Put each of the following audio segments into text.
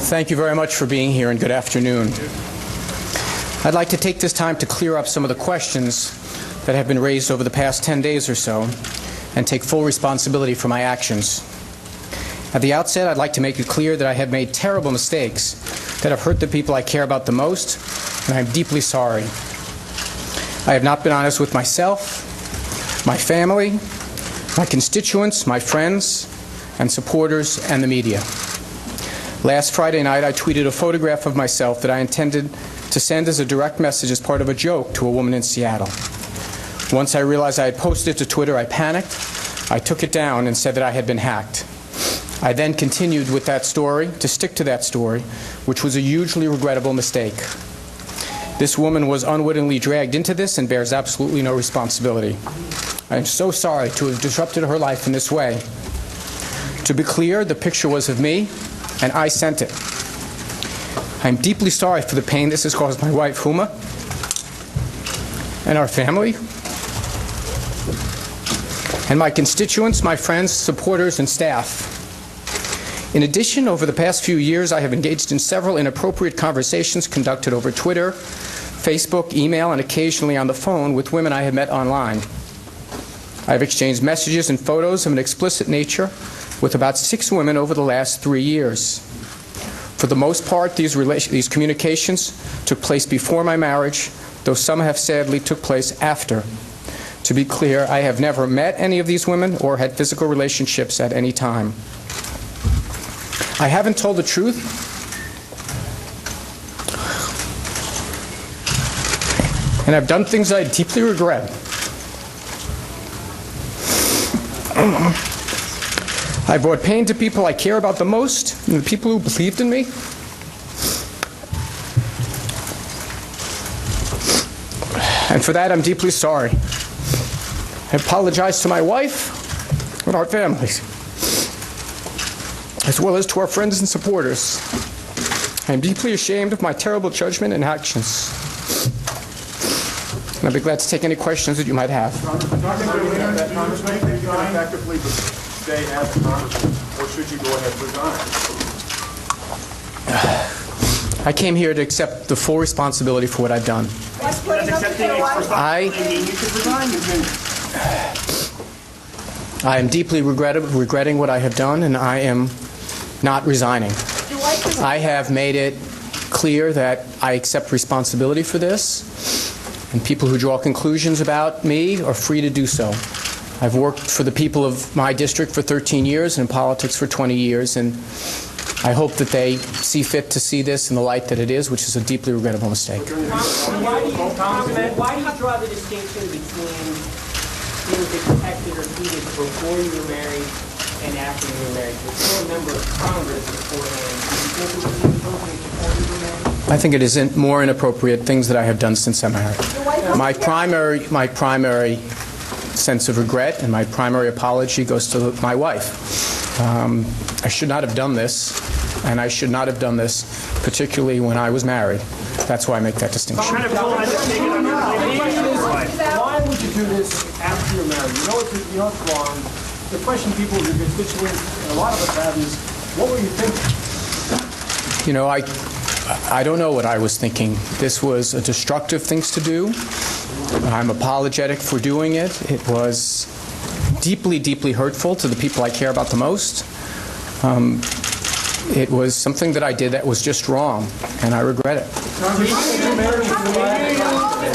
Thank you very much for being here, and good afternoon. I'd like to take this time to clear up some of the questions that have been raised over the past 10 days or so and take full responsibility for my actions. At the outset, I'd like to make it clear that I have made terrible mistakes that have hurt the people I care about the most, and I'm deeply sorry. I have not been honest with myself, my family, my constituents, my friends, and supporters, and the media. Last Friday night, I tweeted a photograph of myself that I intended to send as a direct message as part of a joke to a woman in Seattle. Once I realized I had posted it to Twitter, I panicked. I took it down and said that I had been hacked. I then continued with that story, to stick to that story, which was a hugely regrettable mistake. This woman was unwittingly dragged into this and bears absolutely no responsibility. I am so sorry to have disrupted her life in this way. To be clear, the picture was of me, and I sent it. I'm deeply sorry for the pain this has caused my wife, Huma, and our family, and my constituents, my friends, supporters, and staff. In addition, over the past few years, I have engaged in several inappropriate conversations conducted over Twitter, Facebook, email, and occasionally on the phone with women I have met online. I have exchanged messages and photos of an explicit nature with about 6 women over the last 3 years. For the most part, these communications took place before my marriage, though some have sadly took place after. To be clear, I have never met any of these women or had physical relationships at any time. I haven't told the truth, and I've done things I deeply regret. I brought pain to people I care about the most, and the people who believed in me. And for that, I'm deeply sorry. I apologize to my wife and our families, as well as to our friends and supporters. I am deeply ashamed of my terrible judgment and actions. And I'd be glad to take any questions that you might have. Congressman, can you effectively stay as Congressman, or should you go ahead and resign? I came here to accept the full responsibility for what I've done. I am deeply regretting what I have done, and I am not resigning. I have made it clear that I accept responsibility for this, and people who draw conclusions about me are free to do so. I've worked for the people of my district for 13 years and in politics for 20 years, and I hope that they see fit to see this in the light that it is, which is a deeply regrettable mistake. Why do you draw the distinction between being protected or treated before you were married and after you were married? You're still a member of Congress beforehand. Do you think it was inappropriate before you were married? I think it is more inappropriate things that I have done since I'm married. My primary sense of regret and my primary apology goes to my wife. I should not have done this, and I should not have done this, particularly when I was married. That's why I make that distinction. Why would you do this after you're married? You know it's wrong. The question people, your constituents, and a lot of us have is, what were you thinking? You know, I don't know what I was thinking. This was a destructive thing to do. I'm apologetic for doing it. It was deeply, deeply hurtful to the people I care about the most. It was something that I did that was just wrong, and I regret it.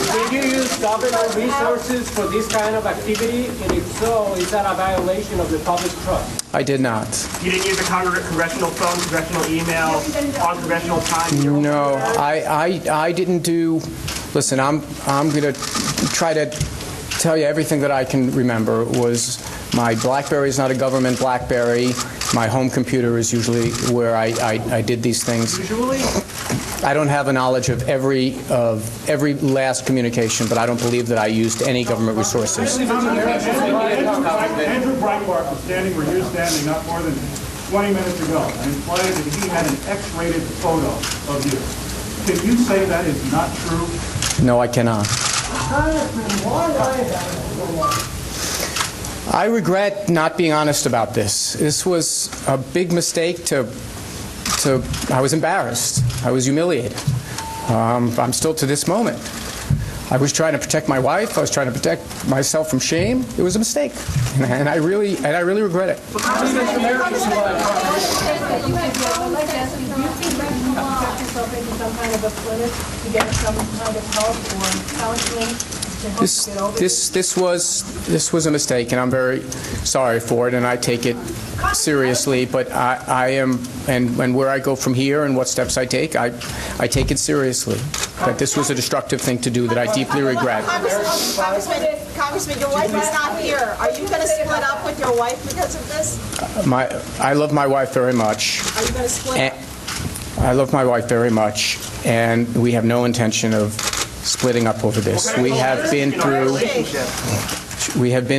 Did you use government resources for this kind of activity? And if so, is that a violation of the public trust? I did not. You didn't use a congressional phone, congressional email, on congressional time? No, I didn't do. Listen, I'm going to try to tell you everything that I can remember. Was my BlackBerry is not a government BlackBerry. My home computer is usually where I did these things. Usually? I don't have a knowledge of every last communication, but I don't believe that I used any government resources. Andrew Breitbart was standing where you're standing not more than 20 minutes ago and implied that he had an X-rated photo of you. Can you say that is not true? No, I cannot. I regret not being honest about this. This was a big mistake I was embarrassed. I was humiliated. I'm still to this moment. I was trying to protect my wife. I was trying to protect myself from shame. It was a mistake, and I really regret it. Do you think you protect yourself into some kind of a clinic to get some kind of help or counseling to help get over This was a mistake, and I'm very sorry for it, and I take it seriously. But I am, and where I go from here and what steps I take it seriously. That this was a destructive thing to do that I deeply regret. Congressman, your wife is not here. Are you going to split up with your wife because of this? I love my wife very much. Are you going to split up? I love my wife very much, and we have no intention of splitting up over this. We have been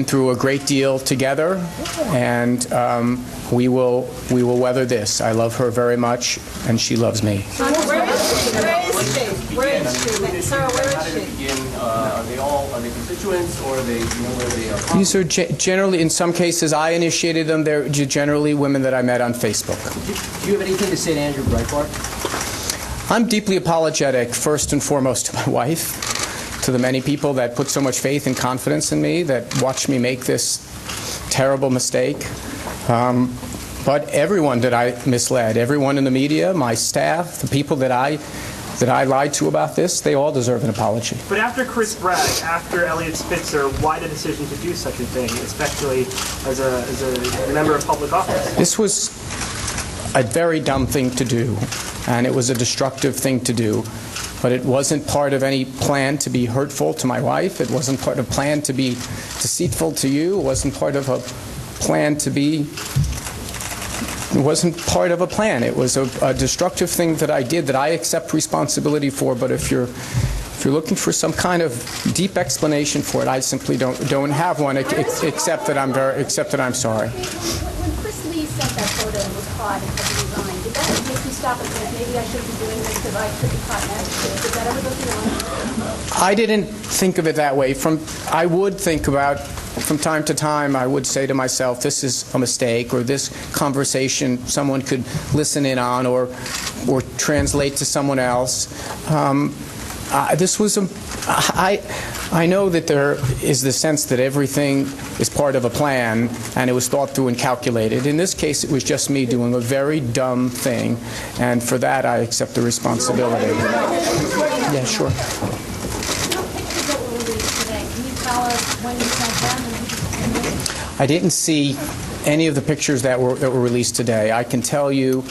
through a great deal together, and we will weather this. I love her very much, and she loves me. Where is she? Sir, where is she? Are they constituents, or are they, where they are? These are generally, in some cases, I initiated them. They're generally women that I met on Facebook. Do you have anything to say to Andrew Breitbart? I'm deeply apologetic, first and foremost, to my wife, to the many people that put so much faith and confidence in me, that watched me make this terrible mistake. But everyone that I misled, everyone in the media, my staff, the people that I lied to about this, they all deserve an apology. But after Chris Bragg, after Eliot Spitzer, why the decision to do such a thing, especially as a member of public office? This was a very dumb thing to do, and it was a destructive thing to do. But it wasn't part of any plan to be hurtful to my wife. It wasn't part of a plan to be deceitful to you. It wasn't part of a plan to be... It wasn't part of a plan. It was a destructive thing that I did that I accept responsibility for. But if you're looking for some kind of deep explanation for it, I simply don't have one, except that I'm sorry. When Chris Lee sent that photo and was caught and had to resign, did that make you stop and think maybe I shouldn't be doing this because I could be caught next? Did that ever go through your mind? I didn't think of it that way. I would think about. From time to time, I would say to myself, this is a mistake, or this conversation someone could listen in on or translate to someone else. I know that there is the sense that everything is part of a plan, and it was thought through and calculated. In this case, it was just me doing a very dumb thing, and for that, I accept the responsibility. Yeah, sure. I didn't see any of the pictures that were released today. I can tell you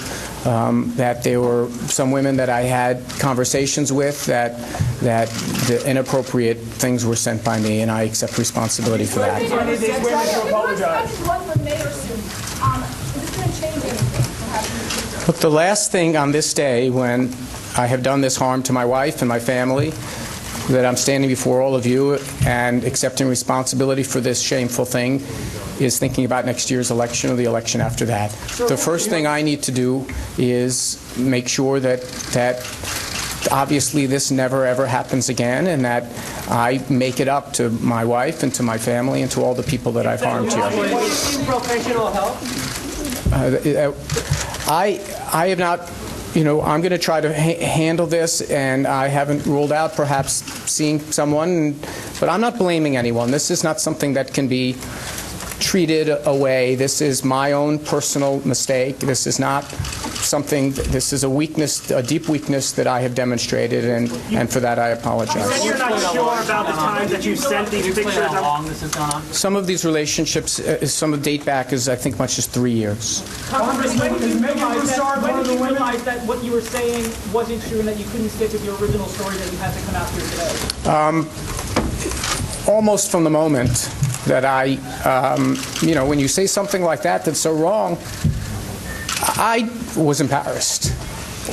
that there were some women that I had conversations with that the inappropriate things were sent by me, and I accept responsibility for that. Look, the last thing on this day, when I have done this harm to my wife and my family, that I'm standing before all of you and accepting responsibility for this shameful thing, is thinking about next year's election or the election after that. The first thing I need to do is make sure that obviously this never ever happens again, and that I make it up to my wife and to my family and to all the people that I've harmed here. Professional help? I have not. I'm going to try to handle this, and I haven't ruled out perhaps seeing someone, but I'm not blaming anyone. This is not something that can be treated away. This is my own personal mistake. This is not something, this is a weakness, a deep weakness that I have demonstrated, and for that I apologize. You said you're not sure about the time that you sent these pictures. How long this has gone on? Some of these relationships, some of date back is I think much as 3 years. Congressman, when did you realize that what you were saying wasn't true and that you couldn't stick with your original story that you had to come out here today? Almost from the moment that when you say something like that that's so wrong, I was embarrassed,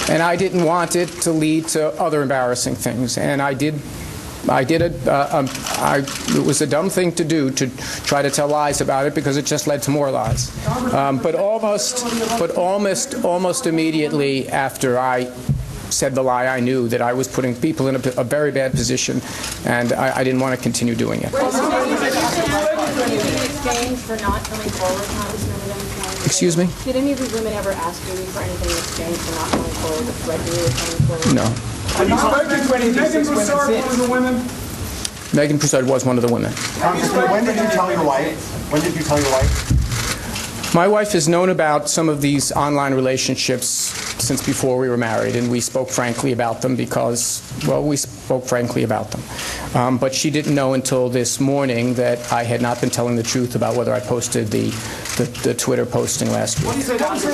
and I didn't want it to lead to other embarrassing things, and it was a dumb thing to do, to try to tell lies about it, because it just led to more lies. But almost immediately after I said the lie I knew, that I was putting people in a very bad position, and I didn't want to continue doing it. Exchange for not coming forward, Congressman, at any point? Excuse me? Did any of these women ever ask you for anything in exchange for not coming forward, the threat you were coming forward? No. Have you spoken to any of these 6 women since? Megan Broussard was one of the women. Congressman, when did you tell your wife? When did you tell your wife? My wife has known about some of these online relationships since before we were married, and we spoke frankly about them because, well, we spoke frankly about them. But she didn't know until this morning that I had not been telling the truth about whether I posted the Twitter posting last week. What do you say to Andrew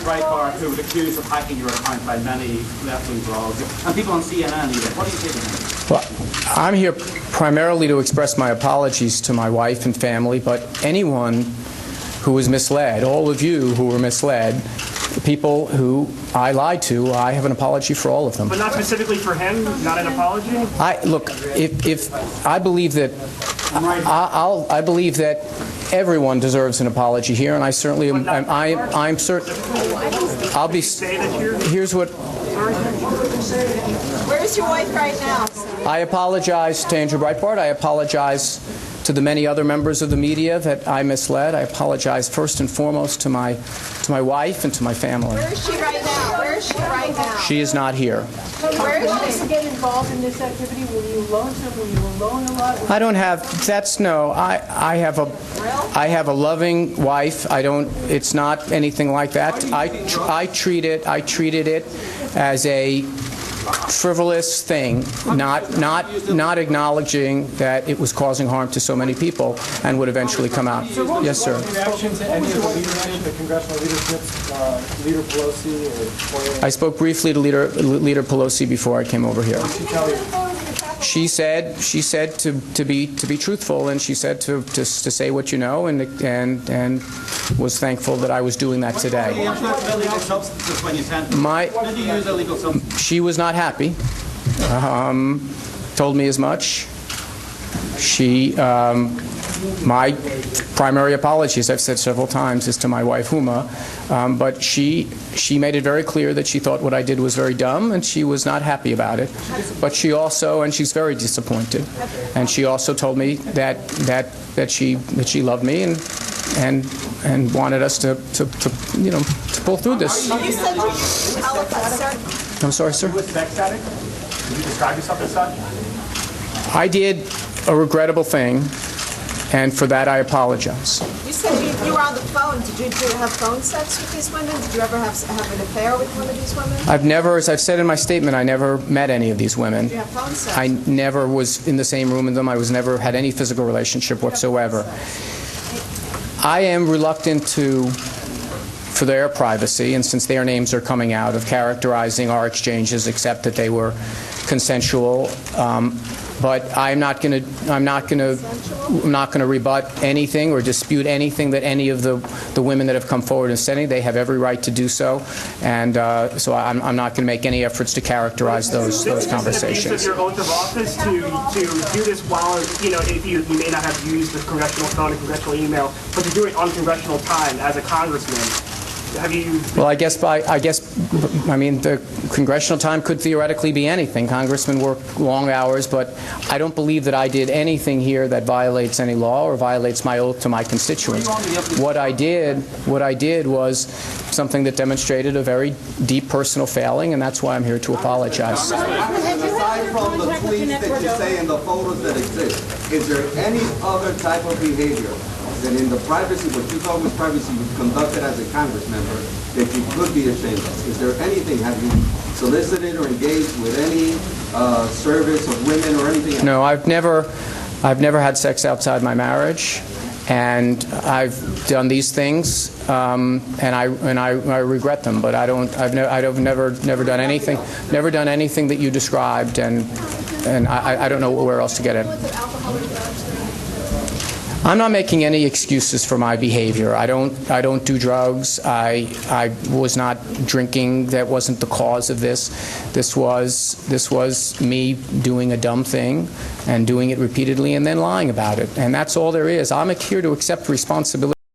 Breitbart, who was accused of hacking your account by many left-wing blogs, and people on CNN even? What do you say to him? Well, I'm here primarily to express my apologies to my wife and family, but anyone who was misled, all of you who were misled, the people who I lied to, I have an apology for all of them. But not specifically for him, not an apology? Look, if I believe that I believe that everyone deserves an apology here, and I certainly am. I'm certain. I'll be. Here's what. Where's your wife right now? I apologize to Andrew Breitbart. I apologize to the many other members of the media that I misled. I apologize first and foremost to my wife and to my family. Where is she right now? Where is she right now? She is not here. Where is she? To get involved in this activity, were you alone? Were you alone a lot? I don't have. That's no. I have a loving wife. I don't. It's not anything like that. I treated it as a frivolous thing, not acknowledging that it was causing harm to so many people and would eventually come out. Yes, sir. Reaction to any of the leadership, the congressional leadership, Leader Pelosi or I spoke briefly to Leader Pelosi before I came over here. She said to be truthful, and she said to say what you know, and was thankful that I was doing that today. She was not happy. Told me as much. My primary apology, as I've said several times, is to my wife Huma, but she made it very clear that she thought what I did was very dumb, and she was not happy about it. But she also, and she's very disappointed, and she also told me that she loved me and wanted us to pull through this. You said you used to tell us, sir. I'm sorry, sir. you a sex addict? Did you describe yourself as such? I did a regrettable thing, and for that I apologize. You said you were on the phone. Did you have phone sex with these women? Did you ever have an affair with one of these women? I've never, as I've said in my statement, I never met any of these women. Did you have phone sex? I never was in the same room with them. I was never had any physical relationship whatsoever. I am reluctant for their privacy, and since their names are coming out, of characterizing our exchanges, except that they were consensual. But I'm not going to rebut anything or dispute anything that any of the women that have come forward and said anything. They have every right to do so, and so I'm not going to make any efforts to characterize those conversations. Is it your oath of office to do this while, if you may not have used the congressional phone and congressional email, but to do it on congressional time as a congressman? Have you? Well, I mean, the congressional time could theoretically be anything. Congressmen work long hours, but I don't believe that I did anything here that violates any law or violates my oath to my constituents. What I did was something that demonstrated a very deep personal failing, and that's why I'm here to apologize. Aside from the tweets that you say and the photos that exist, is there any other type of behavior that in the privacy, what you thought was privacy, you conducted as a Congress member that you could be ashamed of? Is there anything, have you solicited or engaged with any service of women or anything else? No, I've never had sex outside my marriage, and I've done these things, and I regret them. But I've never done anything that you described, and I don't know where else to get it. I'm not making any excuses for my behavior. I don't do drugs. I was not drinking. That wasn't the cause of this. This was me doing a dumb thing and doing it repeatedly and then lying about it. And that's all there is. I'm here to accept responsibility.